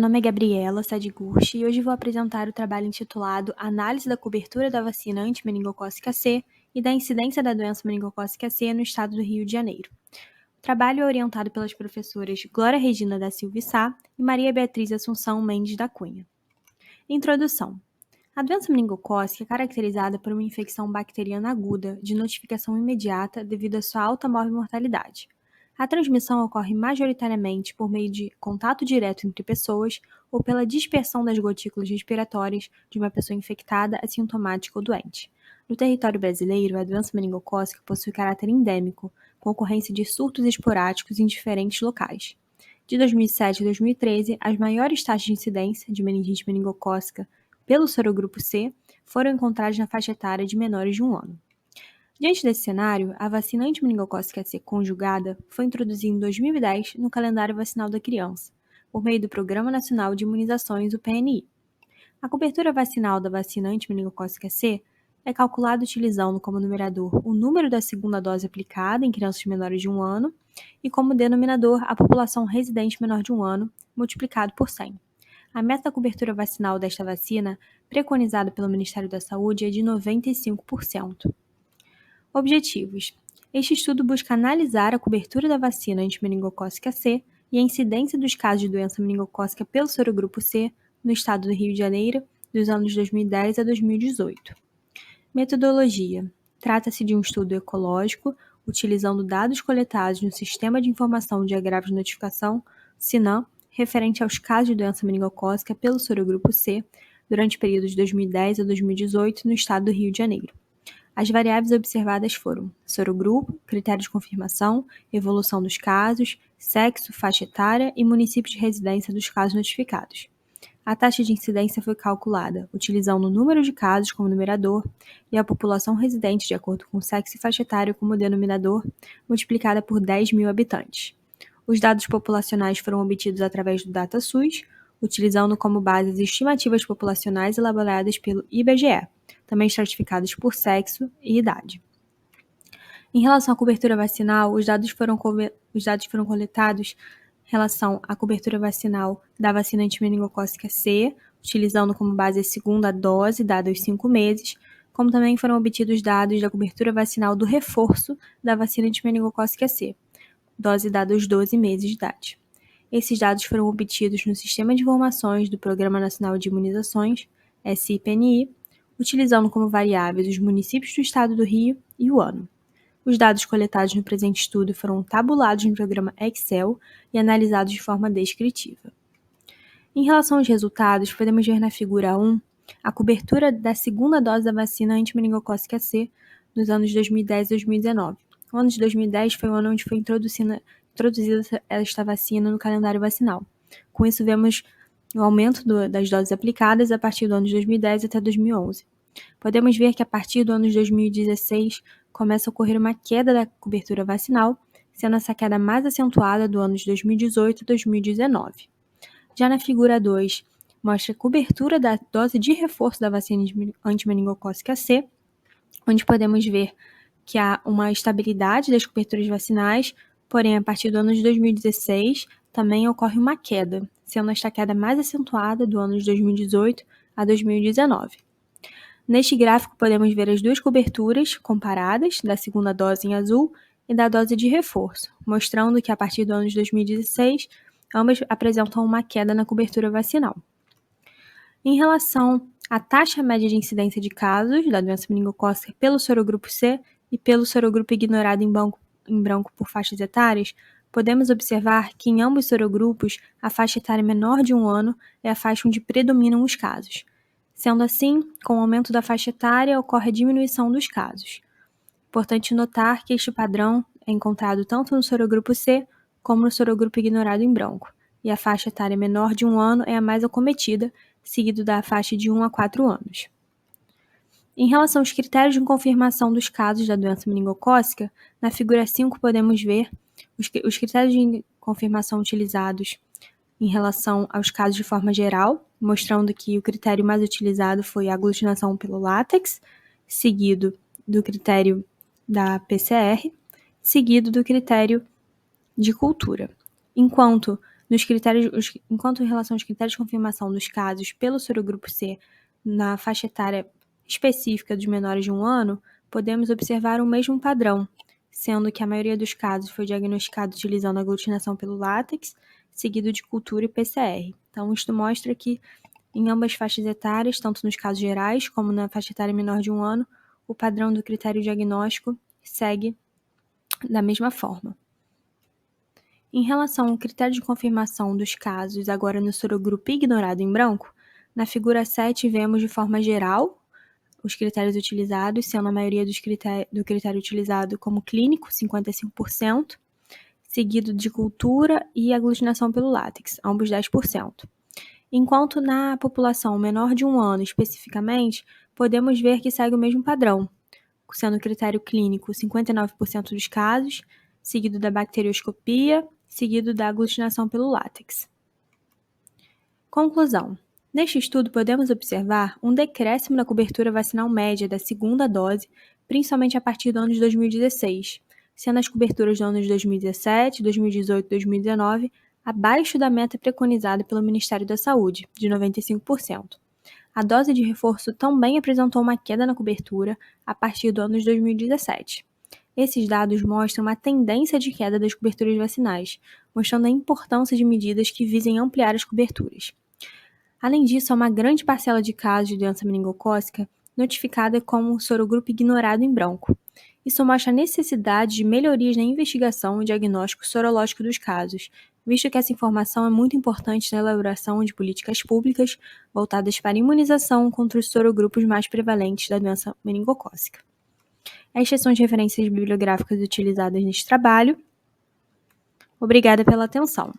nome é Gabriela Sadiguchi e hoje vou apresentar o trabalho intitulado Análise da cobertura da vacina antimeningocócica C e da incidência da doença meningocócica C no estado do Rio de Janeiro. O trabalho é orientado pelas professoras Glória Regina da Silva Sá e Maria Beatriz Assunção Mendes da Cunha. Introdução. A doença meningocócica é caracterizada por uma infecção bacteriana aguda, de notificação imediata devido à sua alta morbimortalidade. A transmissão ocorre majoritariamente por meio de contato direto entre pessoas ou pela dispersão das gotículas respiratórias de uma pessoa infectada, assintomática ou doente. No território brasileiro, a doença meningocócica possui caráter endêmico, com ocorrência de surtos esporádicos em diferentes locais. De 2007 a 2013, as maiores taxas de incidência de meningite meningocócica pelo sorogrupo C foram encontradas na faixa etária de menores de 1 ano. Diante desse cenário, a vacina antimeningocócica C conjugada foi introduzida em 2010 no calendário vacinal da criança, por meio do Programa Nacional de Imunizações, o PNI. A cobertura vacinal da vacina antimeningocócica C é calculada utilizando como numerador o número da segunda dose aplicada em crianças menores de 1 ano e como denominador a população residente menor de 1 ano, multiplicado por 100. A meta da cobertura vacinal desta vacina, preconizada pelo Ministério da Saúde, é de 95%. Objetivos. Este estudo busca analisar a cobertura da vacina antimeningocócica C e a incidência dos casos de doença meningocócica pelo sorogrupo C no estado do Rio de Janeiro, dos anos 2010 a 2018. Metodologia. Trata-se de um estudo ecológico, utilizando dados coletados no Sistema de Informação de Agravos de Notificação, SINAM, referente aos casos de doença meningocócica pelo sorogrupo C durante o período de 2010 a 2018 no estado do Rio de Janeiro. As variáveis observadas foram sorogrupo, critério de confirmação, evolução dos casos, sexo, faixa etária e município de residência dos casos notificados. A taxa de incidência foi calculada utilizando o número de casos como numerador e a população residente de acordo com sexo e faixa etária como denominador, multiplicada por 10 mil habitantes. Os dados populacionais foram obtidos através do DataSUS, utilizando como base as estimativas populacionais elaboradas pelo IBGE, também estratificados por sexo e idade. Em relação à cobertura vacinal, os dados foram coletados em relação à cobertura vacinal da vacina antimeningocócica C, utilizando como base a segunda dose dada aos 5 meses, como também foram obtidos dados da cobertura vacinal do reforço da vacina antimeningocócica C, dose dada aos 12 meses de idade. Esses dados foram obtidos no Sistema de Informações do Programa Nacional de Imunizações, SIPNI, utilizando como variáveis os municípios do estado do Rio e o ano. Os dados coletados no presente estudo foram tabulados no programa Excel e analisados de forma descritiva. Em relação aos resultados, podemos ver na figura 1 a cobertura da segunda dose da vacina antimeningocócica C nos anos 2010 e 2019. O ano de 2010 foi o ano onde foi introduzida esta vacina no calendário vacinal. Com isso, vemos o aumento das doses aplicadas a partir do ano de 2010 até 2011. Podemos ver que a partir do ano de 2016 começa a ocorrer uma queda da cobertura vacinal, sendo essa queda mais acentuada do ano de 2018 a 2019. Já na figura 2, mostra a cobertura da dose de reforço da vacina antimeningocócica C, onde podemos ver que há uma estabilidade das coberturas vacinais, porém, a partir do ano de 2016, também ocorre uma queda, sendo esta queda mais acentuada do ano de 2018 a 2019. Neste gráfico, podemos ver as duas coberturas comparadas, da segunda dose em azul e da dose de reforço, mostrando que a partir do ano de 2016, ambas apresentam uma queda na cobertura vacinal. Em relação à taxa média de incidência de casos da doença meningocócica pelo sorogrupo C e pelo sorogrupo ignorado em branco por faixas etárias, podemos observar que em ambos sorogrupos a faixa etária menor de 1 ano é a faixa onde predominam os casos. Sendo assim, com o aumento da faixa etária, ocorre a diminuição dos casos. Importante notar que este padrão é encontrado tanto no sorogrupo C como no sorogrupo ignorado em branco, e a faixa etária menor de 1 ano é a mais acometida, seguido da faixa de 1 a 4 anos. Em relação aos critérios de confirmação dos casos da doença meningocócica, na figura 5 podemos ver os critérios de confirmação utilizados em relação aos casos de forma geral, mostrando que o critério mais utilizado foi a aglutinação pelo látex, seguido do critério da PCR, seguido do critério de cultura. Enquanto Enquanto em relação aos critérios de confirmação dos casos pelo sorogrupo C na faixa etária específica dos menores de 1 ano, podemos observar o mesmo padrão, sendo que a maioria dos casos foi diagnosticado utilizando aglutinação pelo látex, seguido de cultura e PCR. Então, isto mostra que em ambas faixas etárias, tanto nos casos gerais como na faixa etária menor de 1 ano, o padrão do critério diagnóstico segue da mesma forma. Em relação ao critério de confirmação dos casos agora no sorogrupo ignorado em branco, na figura 7 vemos de forma geral os critérios utilizados, sendo a maioria do critério utilizado como clínico, 55%, seguido de cultura e aglutinação pelo látex, ambos 10%. Enquanto na população menor de 1 ano, especificamente, podemos ver que segue o mesmo padrão, sendo o critério clínico 59% dos casos, seguido da bacterioscopia, seguido da aglutinação pelo látex. Conclusão. Neste estudo, podemos observar um decréscimo na cobertura vacinal média da segunda dose, principalmente a partir do ano de 2016, sendo as coberturas do ano de 2017, 2018 e 2019 abaixo da meta preconizada pelo Ministério da Saúde, de 95%. A dose de reforço também apresentou uma queda na cobertura a partir do ano de 2017. Esses dados mostram uma tendência de queda das coberturas vacinais, mostrando a importância de medidas que visem ampliar as coberturas. Além disso, há uma grande parcela de casos de doença meningocócica notificada como sorogrupo ignorado em branco. Isso mostra a necessidade de melhorias na investigação e diagnóstico sorológico dos casos, visto que essa informação é muito importante na elaboração de políticas públicas voltadas para a imunização contra os sorogrupos mais prevalentes da doença meningocócica. Estas são as referências bibliográficas utilizadas neste trabalho. Obrigada pela atenção.